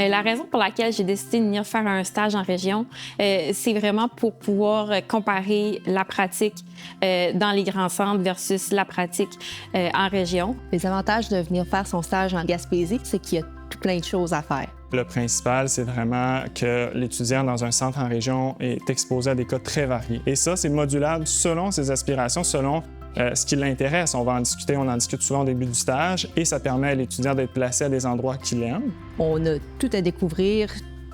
La raison pour laquelle j'ai décidé de venir faire un stage en région, c'est vraiment pour pouvoir comparer la pratique dans les grands centres versus la pratique en région. Les avantages de venir faire son stage en Gaspésie, c'est qu'il y a plein de choses à faire. Le principal, c'est vraiment que l'étudiant dans un centre en région est exposé à des cas très variés. Et ça, c'est modulable selon ses aspirations, selon ce qui l'intéresse. On va en discuter, on en discute souvent au début du stage et ça permet à l'étudiant d'être placé à des endroits qu'il aime. On a tout à découvrir,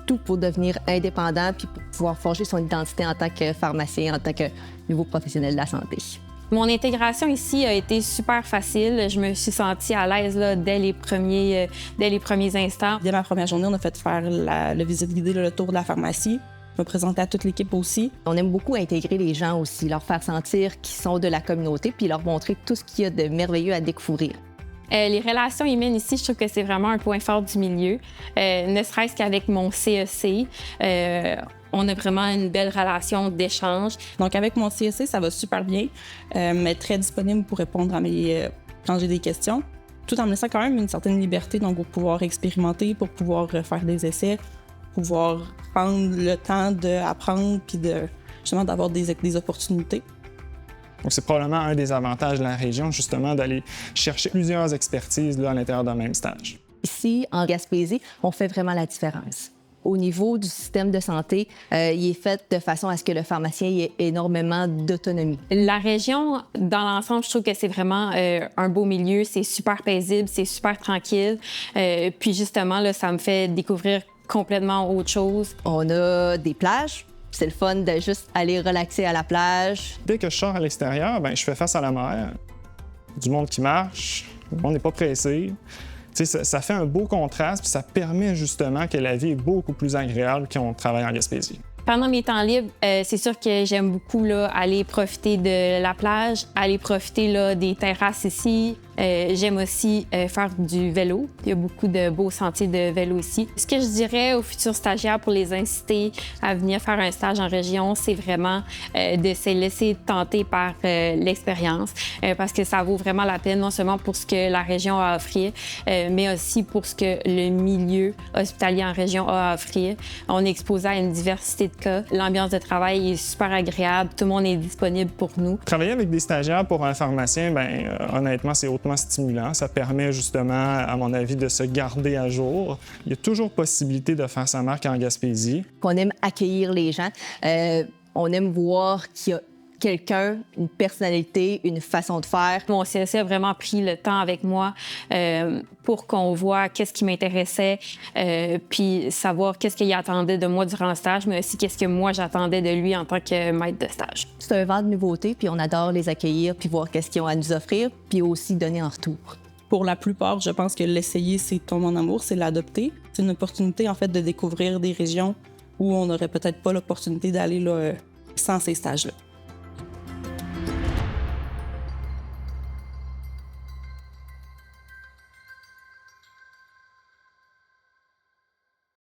tout pour devenir indépendant puis pour pouvoir forger son identité en tant que pharmacien, en tant que nouveau professionnel de la santé. Mon intégration ici a été super facile. Je me suis sentie à l'aise là, dès les premiers instants. Dès ma première journée, on a fait faire la visite guidée, le tour de la pharmacie. Je me présentais à toute l'équipe aussi. On aime beaucoup intégrer les gens aussi, leur faire sentir qu'ils sont de la communauté puis leur montrer tout ce qu'il y a de merveilleux à découvrir. Les relations humaines ici, je trouve que c'est vraiment un point fort du milieu. Ne serait-ce qu'avec mon CEC, on a vraiment une belle relation d'échange. Donc, avec mon CEC, ça va super bien, mais très disponible pour répondre à quand j'ai des questions, tout en me laissant quand même une certaine liberté, donc pour pouvoir expérimenter, pour pouvoir faire des essais, pouvoir prendre le temps d'apprendre puis justement d'avoir des opportunités. Donc, c'est probablement un des avantages de la région, justement, d'aller chercher plusieurs expertises là, à l'intérieur d'un même stage. Ici, en Gaspésie, on fait vraiment la différence. Au niveau du système de santé, il est fait de façon à ce que le pharmacien ait énormément d'autonomie. La région, dans l'ensemble, je trouve que c'est vraiment un beau milieu. C'est super paisible, c'est super tranquille. Puis justement, là, ça me fait découvrir complètement autre chose. On a des plages. C'est le fun de juste aller relaxer à la plage. Dès que je sors à l'extérieur, je fais face à la mer. Du monde qui marche, le monde n'est pas pressé. Ça fait un beau contraste, puis ça permet justement que la vie est beaucoup plus agréable quand on travaille en Gaspésie. Pendant mes temps libres, c'est sûr que j'aime beaucoup là, aller profiter de la plage, aller profiter là, des terrasses ici. J'aime aussi faire du vélo. Il y a beaucoup de beaux sentiers de vélo ici. Ce que je dirais aux futurs stagiaires pour les inciter à venir faire un stage en région, c'est vraiment de se laisser tenter par l'expérience parce que ça vaut vraiment la peine, non seulement pour ce que la région a à offrir, mais aussi pour ce que le milieu hospitalier en région a à offrir. On est exposé à une diversité de cas. L'ambiance de travail est super agréable. Tout le monde est disponible pour nous. Travailler avec des stagiaires pour un pharmacien, honnêtement, c'est hautement stimulant. Ça permet justement, à mon avis, de se garder à jour. Il y a toujours possibilité de faire sa marque en Gaspésie. On aime accueillir les gens. On aime voir qu'il y a quelqu'un, une personnalité, une façon de faire. Mon CEC a vraiment pris le temps avec moi pour qu'on voit qu'est-ce qui m'intéressait, puis savoir qu'est-ce qu'il attendait de moi durant le stage, mais aussi qu'est-ce que moi j'attendais de lui en tant que maître de stage. C'est un vent de nouveautés, puis on adore les accueillir, puis voir qu'est-ce qu'ils ont à nous offrir, puis aussi donner en retour. Pour la plupart, je pense que l'essayer, c'est tomber en amour, c'est l'adopter. C'est une opportunité, en fait, de découvrir des régions où on n'aurait peut-être pas l'opportunité d'aller là, sans ces stages-là.